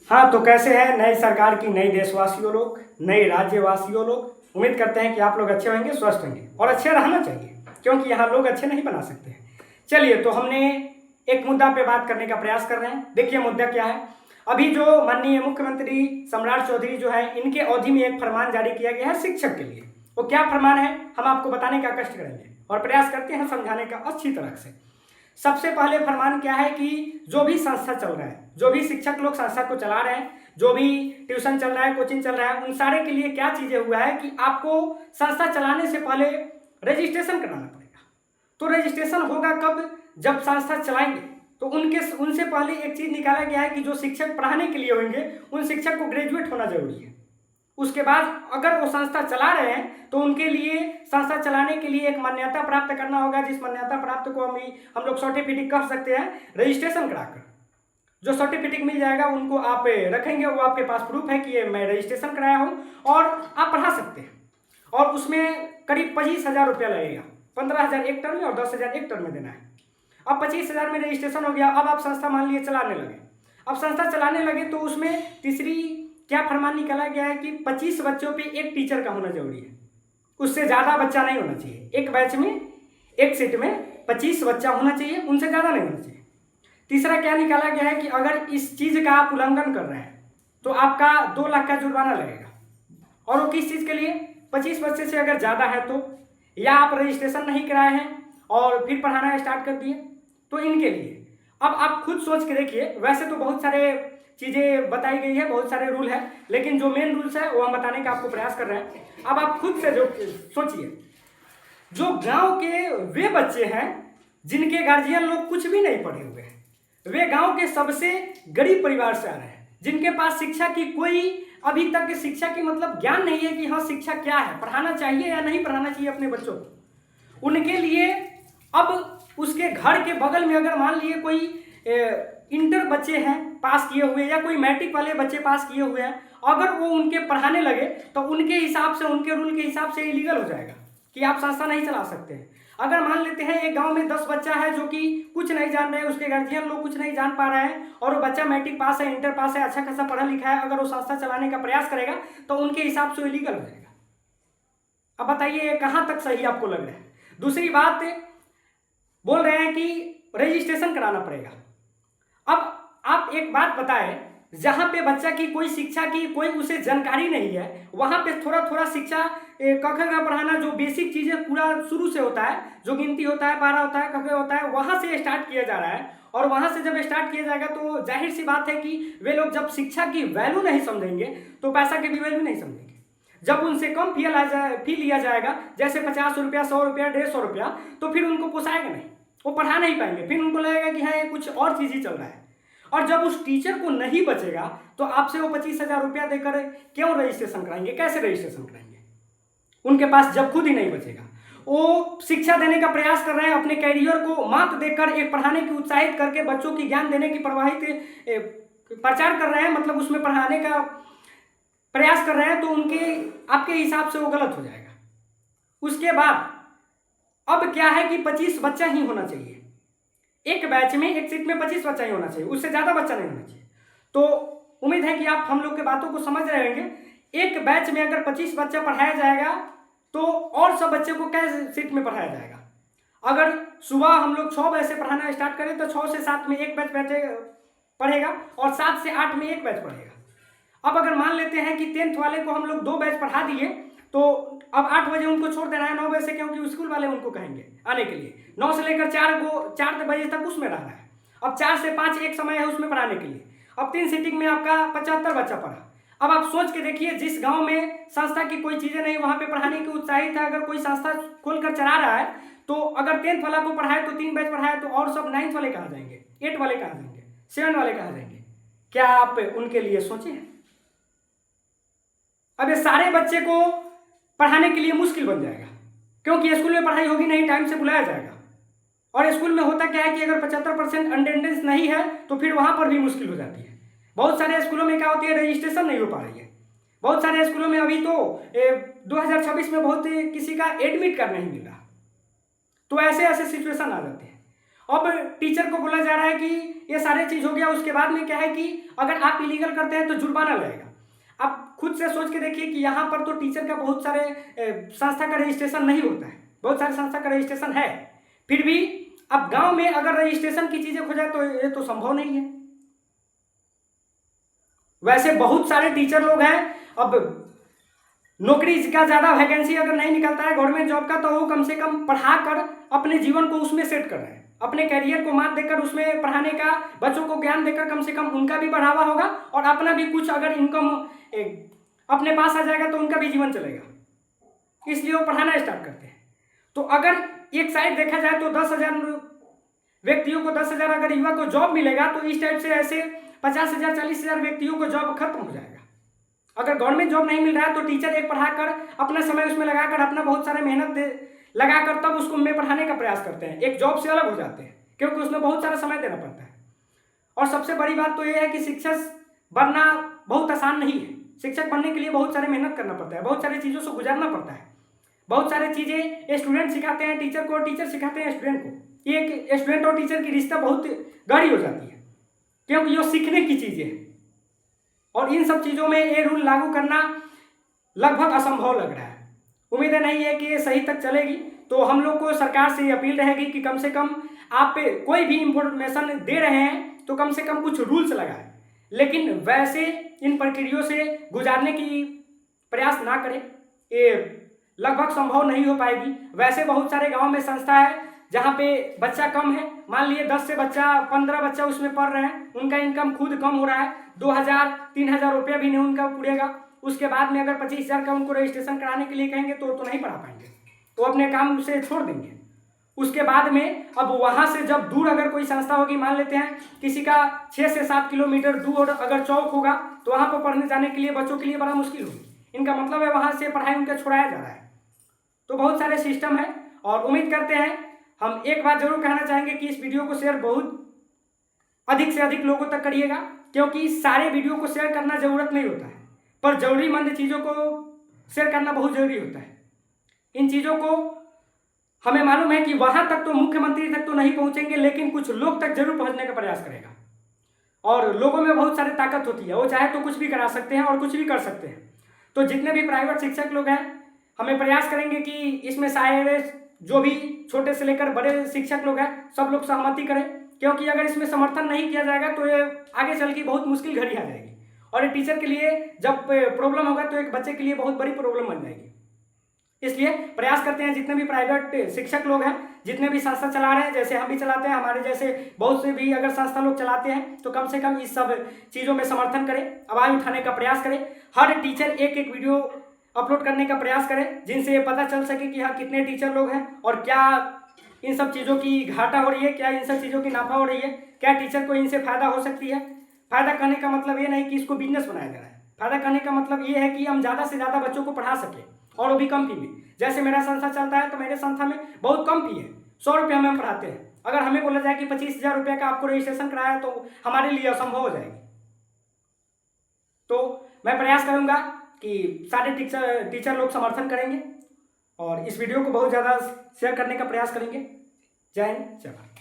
हाँ, तो कैसे हैं नई सरकार की नई देशवासियों लोग, नए राज्यवासियों लोग। उम्मीद करते हैं कि आप लोग अच्छे होंगे, स्वस्थ होंगे और अच्छे रहना चाहिए, क्योंकि यहाँ लोग अच्छे नहीं बना सकते हैं। चलिए, तो हमने एक मुद्दा पे बात करने का प्रयास कर रहे हैं। देखिए मुद्दा क्या है। अभी जो माननीय मुख्यमंत्री सम्राट चौधरी जो है, इनके अवधि में एक फरमान जारी किया गया है शिक्षक के लिए। वो क्या फरमान है, हम आपको बताने का कष्ट करेंगे और प्रयास करते हैं समझाने का अच्छी तरह से। सबसे पहले फरमान क्या है कि जो भी संस्था चल रहा है, जो भी शिक्षक लोग संस्था को चला रहे हैं, जो भी ट्यूशन चल रहा है, कोचिंग चल रहा है, उन सारे के लिए क्या चीजें हुआ है कि आपको संस्था चलाने से पहले रजिस्ट्रेशन कराना पड़ेगा। तो रजिस्ट्रेशन होगा कब, जब संस्था चलाएंगे। तो उनसे पहले एक चीज निकाला गया है कि जो शिक्षक पढ़ाने के लिए होंगे, उन शिक्षक को ग्रेजुएट होना जरूरी है। उसके बाद अगर वो संस्था चला रहे हैं तो उनके लिए संस्था चलाने के लिए एक मान्यता प्राप्त करना होगा, जिस मान्यता प्राप्त को हम लोग सर्टिफिकेट कह सकते हैं। रजिस्ट्रेशन कराकर जो सर्टिफिकेट मिल जाएगा उनको आप रखेंगे, वो आपके पास प्रूफ है कि ये मैं रजिस्ट्रेशन कराया हूँ और आप पढ़ा सकते हैं। और उसमें करीब 25,000 रुपया लगेगा। 15,000 एक टर्म में और 10,000 एक टर्म में देना है। अब 25,000 में रजिस्ट्रेशन हो गया। अब आप संस्था मान लिए चलाने लगे। अब संस्था चलाने लगे तो उसमें तीसरी क्या फरमान निकाला गया है कि 25 बच्चों पे एक टीचर का होना जरूरी है। उससे ज़्यादा बच्चा नहीं होना चाहिए। एक बैच में, एक सीट में 25 बच्चा होना चाहिए, उनसे ज़्यादा नहीं होना चाहिए। तीसरा क्या निकाला गया है कि अगर इस चीज़ का आप उल्लंघन कर रहे हैं तो आपका 2 लाख का जुर्माना लगेगा। और वो किस चीज़ के लिए, 25 बच्चे से अगर ज़्यादा है तो, या आप रजिस्ट्रेशन नहीं कराए हैं और फिर पढ़ाना स्टार्ट कर दिए, तो इनके लिए। अब आप खुद सोच के देखिए। वैसे तो बहुत सारे चीज़ें बताई गई है, बहुत सारे रूल है, लेकिन जो मेन रूल्स है वो हम बताने का आपको प्रयास कर रहे हैं। अब आप खुद से जो सोचिए, जो गांव के वे बच्चे हैं जिनके गार्जियन लोग कुछ भी नहीं पढ़े हुए हैं, वे गांव के सबसे गरीब परिवार से आ रहे हैं, जिनके पास शिक्षा की कोई अभी तक शिक्षा की मतलब ज्ञान नहीं है कि हाँ शिक्षा क्या है, पढ़ाना चाहिए या नहीं पढ़ाना चाहिए अपने बच्चों को। उनके लिए अब उसके घर के बगल में अगर मान लिए कोई इंटर बच्चे हैं पास किए हुए, या कोई मैट्रिक वाले बच्चे पास किए हुए हैं, अगर वो उनके पढ़ाने लगे तो उनके हिसाब से, उनके रूल के हिसाब से इलीगल हो जाएगा कि आप संस्था नहीं चला सकते हैं। अगर मान लेते हैं एक गांव में 10 बच्चा है जो कि कुछ नहीं जान रहे हैं, उसके गार्जियन लोग कुछ नहीं जान पा रहे हैं, और वो बच्चा मैट्रिक पास है, इंटर पास है, अच्छा खासा पढ़ा लिखा है, अगर वो संस्था चलाने का प्रयास करेगा तो उनके हिसाब से इलीगल हो जाएगा। अब बताइए कहाँ तक सही आपको लग रहा है। दूसरी बात, बोल रहे हैं कि रजिस्ट्रेशन कराना पड़ेगा। अब आप एक बात बताएं, जहां पे बच्चा की कोई शिक्षा की कोई उसे जानकारी नहीं है, वहां पे थोड़ा थोड़ा शिक्षा क ख का पढ़ाना, जो बेसिक चीजें पूरा शुरू से होता है, जो गिनती होता है, पारा होता है, क ख होता है, वहां से स्टार्ट किया जा रहा है। और वहां से जब स्टार्ट किया जाएगा तो जाहिर सी बात है कि वे लोग जब शिक्षा की वैल्यू नहीं समझेंगे तो पैसा की भी वैल्यू नहीं समझेंगे। जब उनसे कम फी लिया जाएगा, जैसे 50 रुपया, 100 रुपया, 150 रुपया, तो फिर उनको पोसाएगा नहीं, वो पढ़ा नहीं पाएंगे। फिर उनको लगेगा कि हाँ ये कुछ और चीज ही चल रहा है। और जब उस टीचर को नहीं बचेगा तो आपसे वो 25,000 रुपया देकर क्यों रजिस्ट्रेशन कराएंगे, कैसे रजिस्ट्रेशन कराएंगे, उनके पास जब खुद ही नहीं बचेगा। वो शिक्षा देने का प्रयास कर रहे हैं, अपने कैरियर को मात देकर, एक पढ़ाने की उत्साहित करके, बच्चों की ज्ञान देने की प्रचार कर रहे हैं, मतलब उसमें पढ़ाने का प्रयास कर रहे हैं, तो उनके आपके हिसाब से वो गलत हो जाएगा। उसके बाद अब क्या है कि 25 बच्चा ही होना चाहिए। एक बैच में, एक सीट में 25 बच्चा ही होना चाहिए, उससे ज़्यादा बच्चा नहीं होना चाहिए। तो उम्मीद है कि आप हम लोग के बातों को समझ रहे होंगे। एक बैच में अगर 25 बच्चा पढ़ाया जाएगा तो और सब बच्चे को कैसे सीट में पढ़ाया जाएगा। अगर सुबह हम लोग 6 बजे से पढ़ाना स्टार्ट करें तो 6 से 7 में एक बैच पढ़ेगा और 7 से 8 में एक बैच पढ़ेगा। अब अगर मान लेते हैं कि 10th वाले को हम लोग 2 बैच पढ़ा दिए, तो अब 8 बजे उनको छोड़ देना है 9 बजे से, क्योंकि स्कूल वाले उनको कहेंगे आने के लिए। 9 से लेकर 4 बजे तक उसमें रहना है। अब 4 से 5 एक समय है उसमें पढ़ाने के लिए। अब 3 सीटिंग में आपका 75 बच्चा पढ़ा। अब आप सोच के देखिए, जिस गांव में संस्था की कोई चीजें नहीं, वहां पे पढ़ाने की उत्साहित है, अगर कोई संस्था खोलकर चला रहा है, तो अगर 10th वाला को पढ़ाए तो 3 बैच पढ़ाए, तो और सब 9th वाले कहाँ जाएंगे, 8 वाले कहाँ जाएंगे, 7 वाले कहाँ जाएंगे। क्या आप उनके लिए सोचे। अब ये सारे बच्चे को पढ़ाने के लिए मुश्किल बन जाएगा, क्योंकि स्कूल में पढ़ाई होगी नहीं, टाइम से बुलाया जाएगा। और स्कूल में होता क्या है कि अगर 75% अटेंडेंस नहीं है तो फिर वहां पर भी मुश्किल हो जाती है। बहुत सारे स्कूलों में क्या होती है, रजिस्ट्रेशन नहीं हो पा रही है। बहुत सारे स्कूलों में अभी तो 2026 में बहुत किसी का एडमिट कार्ड नहीं मिल रहा। तो ऐसे ऐसे सिचुएशन आ जाते हैं। अब टीचर को बोला जा रहा है कि ये सारे चीज़ हो गया, उसके बाद में क्या है कि अगर आप इलीगल करते हैं तो जुर्माना लगेगा। आप खुद से सोच के देखिए कि यहाँ पर तो टीचर का बहुत सारे संस्था का रजिस्ट्रेशन नहीं होता है, बहुत सारे संस्था का रजिस्ट्रेशन है, फिर भी अब गांव में अगर रजिस्ट्रेशन की चीज़ें हो जाए तो ये तो संभव नहीं है। वैसे बहुत सारे टीचर लोग हैं, अब नौकरी का ज़्यादा वैकेंसी अगर नहीं निकलता है गवर्नमेंट जॉब का, तो वो कम से कम पढ़ा कर अपने जीवन को उसमें सेट कर रहे हैं, अपने कैरियर को मात देकर उसमें पढ़ाने का, बच्चों को ज्ञान देकर कम से कम उनका भी बढ़ावा होगा और अपना भी कुछ अगर इनकम अपने पास आ जाएगा तो उनका भी जीवन चलेगा, इसलिए वो पढ़ाना स्टार्ट करते हैं। तो अगर एक साइड देखा जाए तो 10,000 व्यक्तियों को 10,000 अगर युवा को जॉब मिलेगा तो इस टाइप से ऐसे 50,000 40,000 व्यक्तियों को जॉब खत्म हो जाएगा। अगर गवर्नमेंट जॉब नहीं मिल रहा है तो टीचर एक पढ़ाकर अपना समय उसमें लगाकर अपना बहुत सारे मेहनत लगाकर तब उसको में पढ़ाने का प्रयास करते हैं, एक जॉब से अलग हो जाते हैं, क्योंकि उसमें बहुत सारा समय देना पड़ता है। और सबसे बड़ी बात तो यह है कि शिक्षक बनना बहुत आसान नहीं है। शिक्षक बनने के लिए बहुत सारे मेहनत करना पड़ता है, बहुत सारी चीज़ों से गुजरना पड़ता है, बहुत सारी चीज़ें स्टूडेंट सिखाते हैं टीचर को, टीचर सिखाते हैं स्टूडेंट को। ये एक स्टूडेंट और टीचर की रिश्ता बहुत गहरी हो जाती है, क्योंकि ये सीखने की चीज़ें हैं और इन सब चीज़ों में ये रूल लागू करना लगभग असंभव लग रहा है। उम्मीद नहीं है कि ये सही तक चलेगी, तो हम लोग को सरकार से अपील रहेगी कि कम से कम आप पे कोई भी इंफॉर्मेशन दे रहे हैं तो कम से कम कुछ रूल्स लगाएं, लेकिन वैसे इन प्रक्रियाओं से गुजारने की प्रयास ना करें, ये लगभग संभव नहीं हो पाएगी। वैसे बहुत सारे गाँव में संस्था है जहाँ पे बच्चा कम है, मान लिए 10 से 15 बच्चा उसमें पढ़ रहे हैं, उनका इनकम खुद कम हो रहा है, 2,000-3,000 रुपया भी नहीं उनका पूरेगा। उसके बाद में अगर 25,000 का उनको रजिस्ट्रेशन कराने के लिए कहेंगे तो नहीं पढ़ा पाएंगे, तो अपने काम से छोड़ देंगे। उसके बाद में अब वहाँ से जब दूर अगर कोई संस्था होगी, मान लेते हैं किसी का 6 से 7 किलोमीटर दूर अगर चौक होगा, तो वहाँ पर पढ़ने जाने के लिए बच्चों के लिए बड़ा मुश्किल होगी। इनका मतलब है वहाँ से पढ़ाई उनका छुड़ाया जा रहा है। तो बहुत सारे सिस्टम है और उम्मीद करते हैं, हम एक बात जरूर कहना चाहेंगे कि इस वीडियो को शेयर बहुत अधिक से अधिक लोगों तक करिएगा, क्योंकि सारे वीडियो को शेयर करना जरूरत नहीं होता है, पर जरूरीमंद चीज़ों को शेयर करना बहुत जरूरी होता है। इन चीज़ों को हमें मालूम है कि वहाँ तक तो मुख्यमंत्री तक तो नहीं पहुँचेंगे, लेकिन कुछ लोग तक जरूर पहुँचने का प्रयास करेगा। और लोगों में बहुत सारी ताकत होती है, वो चाहे तो कुछ भी करा सकते हैं और कुछ भी कर सकते हैं। तो जितने भी प्राइवेट शिक्षक लोग हैं, हमें प्रयास करेंगे कि इसमें सारे जो भी छोटे से लेकर बड़े शिक्षक लोग हैं सब लोग सहमति करें, क्योंकि अगर इसमें समर्थन नहीं किया जाएगा तो ये आगे चल के बहुत मुश्किल घड़ी आ जाएगी और ये टीचर के लिए जब प्रॉब्लम होगा तो एक बच्चे के लिए बहुत बड़ी प्रॉब्लम बन जाएगी। इसलिए प्रयास करते हैं जितने भी प्राइवेट शिक्षक लोग हैं, जितने भी संस्था चला रहे हैं, जैसे हम भी चलाते हैं, हमारे जैसे बहुत से भी अगर संस्था लोग चलाते हैं, तो कम से कम इस सब चीज़ों में समर्थन करें, आवाज़ उठाने का प्रयास करें। हर टीचर एक एक वीडियो अपलोड करने का प्रयास करें, जिनसे ये पता चल सके कि हाँ कितने टीचर लोग हैं और क्या इन सब चीज़ों की घाटा हो रही है, क्या इन सब चीज़ों की नाफा हो रही है, क्या टीचर को इनसे फ़ायदा हो सकती है। फ़ायदा करने का मतलब ये नहीं कि इसको बिजनेस बनाया जा रहा है, फ़ायदा करने का मतलब ये है कि हम ज़्यादा से ज़्यादा बच्चों को पढ़ा सकें और वो भी कम फी में। जैसे मेरा संस्था चलता है तो मेरे संस्था में बहुत कम फी है, 100 रुपये में हम पढ़ाते हैं। अगर हमें बोला जाए कि 25,000 रुपये का आपको रजिस्ट्रेशन कराया तो हमारे लिए असंभव हो जाएगी। तो मैं प्रयास करूँगा कि सारे टीचर लोग समर्थन करेंगे और इस वीडियो को बहुत ज़्यादा शेयर करने का प्रयास करेंगे। जय हिंद, जय भारत।